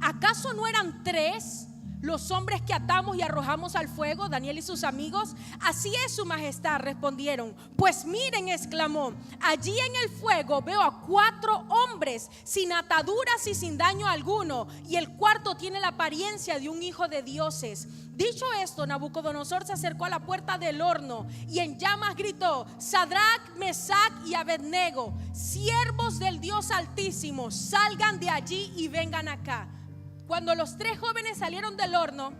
¿acaso no eran 3 los hombres que atamos y arrojamos al fuego, Daniel y sus amigos? Así es, su majestad, respondieron. Pues miren, exclamó, allí en el fuego veo a 4 hombres sin ataduras y sin daño alguno, y el cuarto tiene la apariencia de un hijo de dioses. Dicho esto, Nabucodonosor se acercó a la puerta del horno y en llamas gritó: Sadrac, Mesac y Abednego, siervos del Dios Altísimo, salgan de allí y vengan acá. Cuando los 3 jóvenes salieron del horno,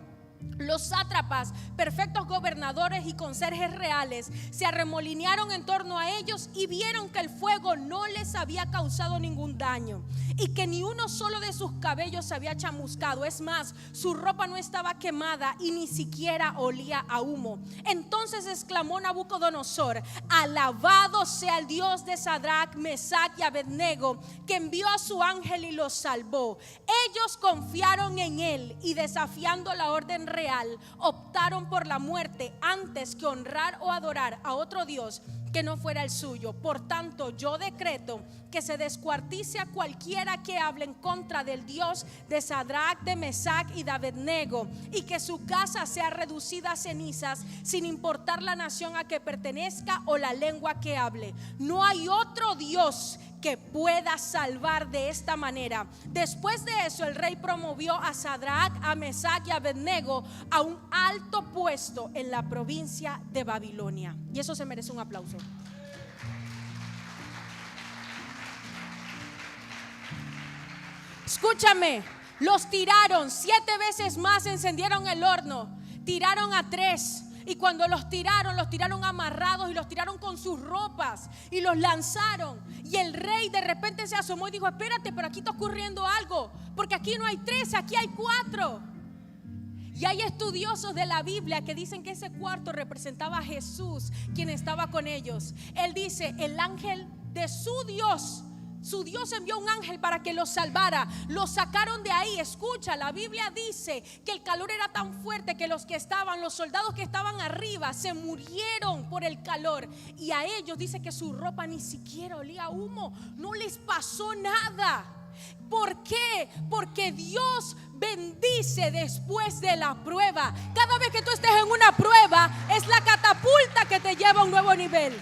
los sátrapas, perfectos gobernadores y conserjes reales se arremolinearon en torno a ellos y vieron que el fuego no les había causado ningún daño y que ni uno solo de sus cabellos se había chamuscado. Es más, su ropa no estaba quemada y ni siquiera olía a humo. Entonces exclamó Nabucodonosor: alabado sea el Dios de Sadrac, Mesac y Abednego, que envió a su ángel y los salvó. Ellos confiaron en él y, desafiando la orden real, optaron por la muerte antes que honrar o adorar a otro Dios que no fuera el suyo. Por tanto, yo decreto que se descuartice a cualquiera que hable en contra del Dios de Sadrac, de Mesac y de Abednego, y que su casa sea reducida a cenizas, sin importar la nación a que pertenezca o la lengua que hable. No hay otro Dios que pueda salvar de esta manera. Después de eso, el rey promovió a Sadrac, a Mesac y a Abednego a un alto puesto en la provincia de Babilonia. Y eso se merece un aplauso. Escúchame, los tiraron 7 veces más, encendieron el horno, tiraron a 3. Y cuando los tiraron amarrados y los tiraron con sus ropas y los lanzaron. Y el rey de repente se asomó y dijo: espérate, pero aquí está ocurriendo algo, porque aquí no hay 3, aquí hay 4. Y hay estudiosos de la Biblia que dicen que ese cuarto representaba a Jesús, quien estaba con ellos. Él dice: el ángel de su Dios envió un ángel para que los salvara. Los sacaron de ahí. Escucha, la Biblia dice que el calor era tan fuerte que los soldados que estaban arriba se murieron por el calor. Y a ellos dice que su ropa ni siquiera olía a humo. No les pasó nada. ¿Por qué? Porque Dios bendice después de la prueba. Cada vez que tú estés en una prueba, es la catapulta que te lleva a un nuevo nivel.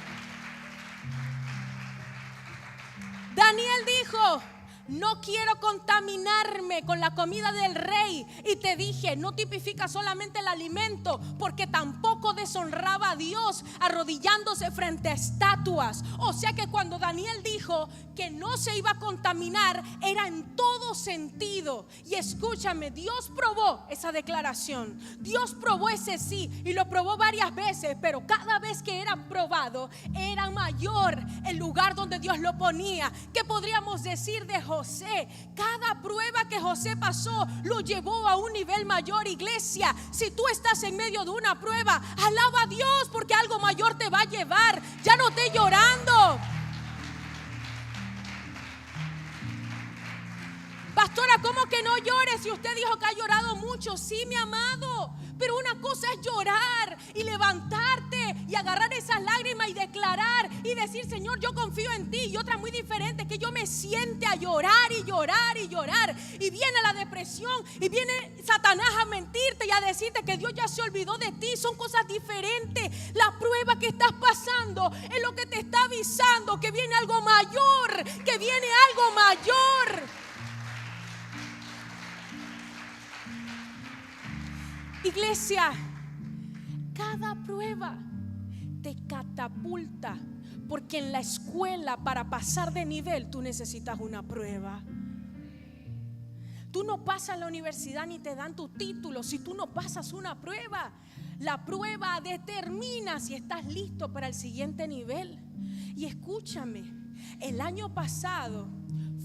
Daniel dijo: no quiero contaminarme con la comida del rey. Y te dije, no tipifica solamente el alimento, porque tampoco deshonraba a Dios arrodillándose frente a estatuas. O sea que cuando Daniel dijo que no se iba a contaminar, era en todo sentido. Y escúchame, Dios probó esa declaración, Dios probó ese sí, y lo probó varias veces, pero cada vez que era probado era mayor el lugar donde Dios lo ponía. ¿Qué podríamos decir de José? Cada prueba que José pasó lo llevó a un nivel mayor. Iglesia, si tú estás en medio de una prueba, alaba a Dios, porque algo mayor te va a llevar. Ya no estés llorando. Pastora, ¿cómo que no llores? Si usted dijo que ha llorado mucho. Sí, mi amado, pero una cosa es llorar y levantarte y agarrar esas lágrimas y declarar y decir: Señor, yo confío en ti. Y otra muy diferente, que yo me siente a llorar y llorar y llorar, y viene la depresión y viene Satanás a mentirte y a decirte que Dios ya se olvidó de ti. Son cosas diferentes. La prueba que estás pasando es lo que te está avisando que viene algo mayor, que viene algo mayor. Iglesia, cada prueba te catapulta, porque en la escuela para pasar de nivel tú necesitas una prueba. Tú no pasas la universidad ni te dan tu título si tú no pasas una prueba. La prueba determina si estás listo para el siguiente nivel. Y escúchame, el año pasado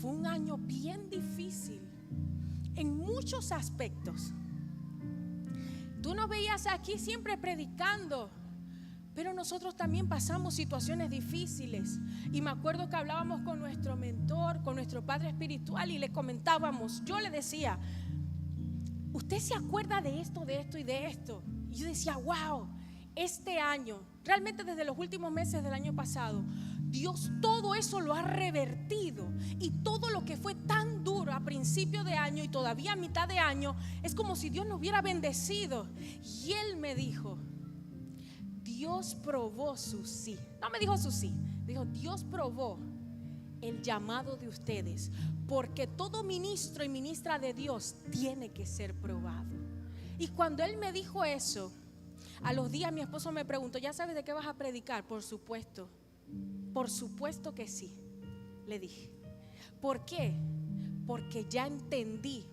fue un año bien difícil en muchos aspectos. Tú nos veías aquí siempre predicando, pero nosotros también pasamos situaciones difíciles. Y me acuerdo que hablábamos con nuestro mentor, con nuestro padre espiritual, y le comentábamos. Yo le decía: ¿usted se acuerda de esto y de esto? Y yo decía: wow, este año, realmente desde los últimos meses del año pasado, Dios todo eso lo ha revertido. Y todo lo que fue tan duro a principio de año y todavía a mitad de año, es como si Dios nos hubiera bendecido. Y Él me dijo: Dios probó su sí. No me dijo su sí, dijo: Dios probó el llamado de ustedes, porque todo ministro y ministra de Dios tiene que ser probado. Y cuando Él me dijo eso, a los días mi esposo me preguntó: ¿ya sabes de qué vas a predicar? Por supuesto que sí, le dije. ¿Por qué? Porque ya entendí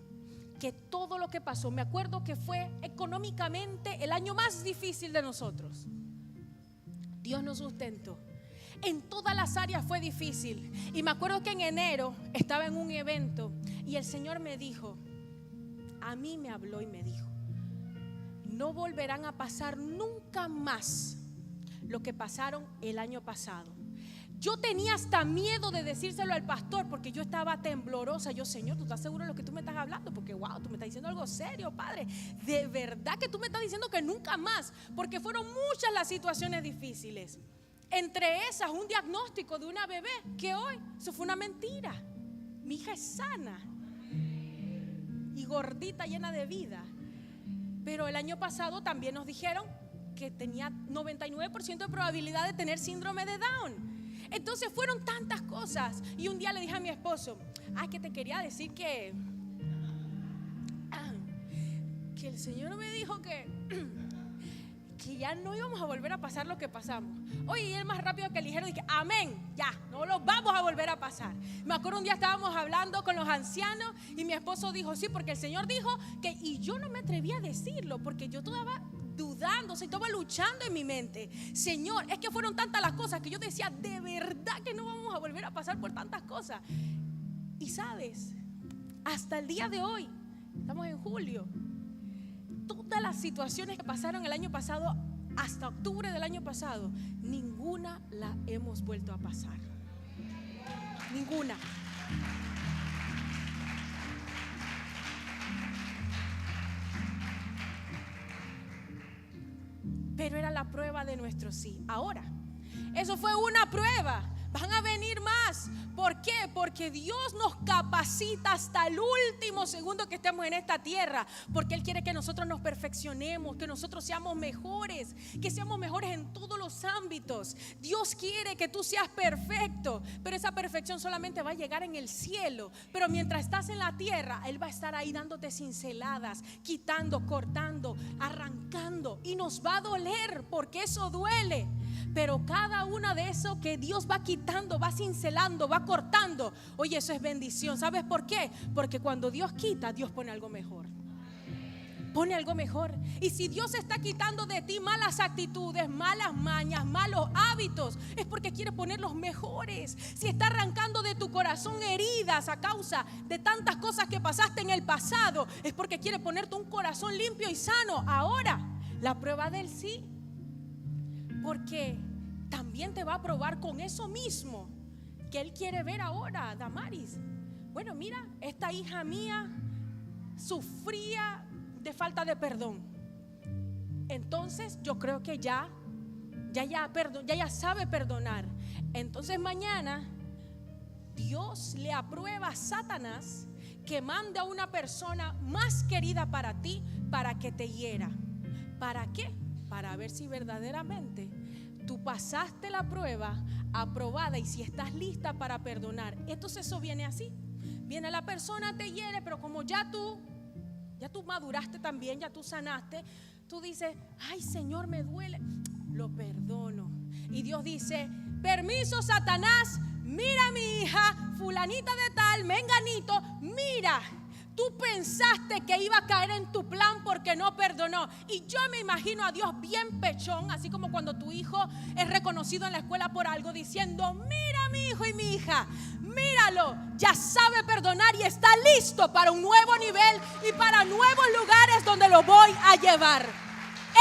que todo lo que pasó, me acuerdo que fue económicamente el año más difícil de nosotros. Dios nos sustentó. En todas las áreas fue difícil. Y me acuerdo que en enero estaba en un evento y el Señor me dijo, a mí me habló y me dijo: no volverán a pasar nunca más lo que pasaron el año pasado. Yo tenía hasta miedo de decírselo al pastor, porque yo estaba temblorosa. Yo: Señor, ¿tú estás seguro de lo que tú me estás hablando? Porque wow, tú me estás diciendo algo serio, Padre. De verdad que tú me estás diciendo que nunca más. Porque fueron muchas las situaciones difíciles. Entre esas, un diagnóstico de una bebé que hoy, eso fue una mentira. Mi hija es sana y gordita, llena de vida. Pero el año pasado también nos dijeron que tenía 99% de probabilidad de tener síndrome de Down. Entonces fueron tantas cosas. Y un día le dije a mi esposo: que te quería decir que el Señor me dijo que ya no íbamos a volver a pasar lo que pasamos. Oye, y él más rápido que ligero dije: amén, ya, no lo vamos a volver a pasar. Me acuerdo un día estábamos hablando con los ancianos y mi esposo dijo: sí, porque el Señor dijo que, y yo no me atreví a decirlo porque yo estaba dudando, estaba luchando en mi mente. Señor, es que fueron tantas las cosas que yo decía: de verdad que no vamos a volver a pasar por tantas cosas. Y sabes, hasta el día de hoy, estamos en julio, todas las situaciones que pasaron el año pasado, hasta octubre del año pasado, ninguna la hemos vuelto a pasar. Ninguna. Pero era la prueba de nuestro sí. Ahora, eso fue una prueba. Van a venir más. ¿Por qué? Porque Dios nos capacita hasta el último segundo que estemos en esta tierra. Porque Él quiere que nosotros nos perfeccionemos, que nosotros seamos mejores, que seamos mejores en todos los ámbitos. Dios quiere que tú seas perfecto, pero esa perfección solamente va a llegar en el cielo. Pero mientras estás en la tierra, Él va a estar ahí dándote cinceladas, quitando, cortando, arrancando. Y nos va a doler, porque eso duele. Pero cada una de eso que Dios va quitando, va cincelando, va cortando, oye, eso es bendición. ¿Sabes por qué? Porque cuando Dios quita, Dios pone algo mejor. Pone algo mejor. Y si Dios está quitando de ti malas actitudes, malas mañas, malos hábitos, es porque quiere poner los mejores. Si está arrancando de tu corazón heridas a causa de tantas cosas que pasaste en el pasado, es porque quiere ponerte un corazón limpio y sano. Ahora, la prueba del sí, porque también te va a probar con eso mismo que Él quiere ver ahora, Damaris. Bueno, mira, esta hija mía sufría de falta de perdón. Entonces yo creo que ya sabe perdonar. Entonces mañana Dios le aprueba a Satanás que mande a una persona más querida para ti, para que te hiera. ¿Para qué? Para ver si verdaderamente tú pasaste la prueba aprobada y si estás lista para perdonar. Entonces eso viene así. Viene la persona, te hiere, pero como ya tú ya tú maduraste también, ya tú sanaste, tú dices, ay Señor, me duele, lo perdono. Y Dios dice, permiso Satanás, mira a mi hija, fulanita de tal, menganito, mira, tú pensaste que iba a caer en tu plan porque no perdonó. Y yo me imagino a Dios bien pechón, así como cuando tu hijo es reconocido en la escuela por algo, diciendo, mira mi hijo y mi hija, míralo, ya sabe perdonar y está listo para un nuevo nivel y para nuevos lugares donde lo voy a llevar.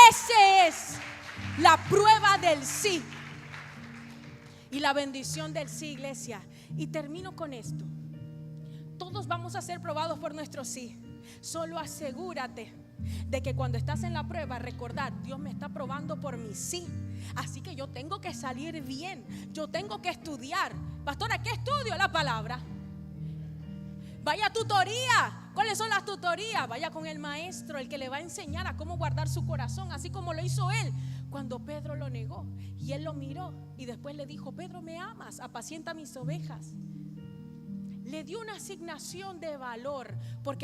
Esa es la prueba del sí y la bendición del sí, iglesia. Y termino con esto. Todos vamos a ser probados por nuestro sí. Solo asegúrate de que cuando estás en la prueba, recordar, Dios me está probando por mi sí. Así que yo tengo que salir bien. Yo tengo que estudiar. Pastora, ¿qué estudio? La palabra. Vaya a tutoría. ¿Cuáles son las tutorías? Vaya con el maestro, el que le va a enseñar a cómo guardar su corazón, así como lo hizo él cuando Pedro lo negó. Y él lo miró y después le dijo, Pedro, ¿me amas? Apacienta mis ovejas. Le dio una asignación de valor porque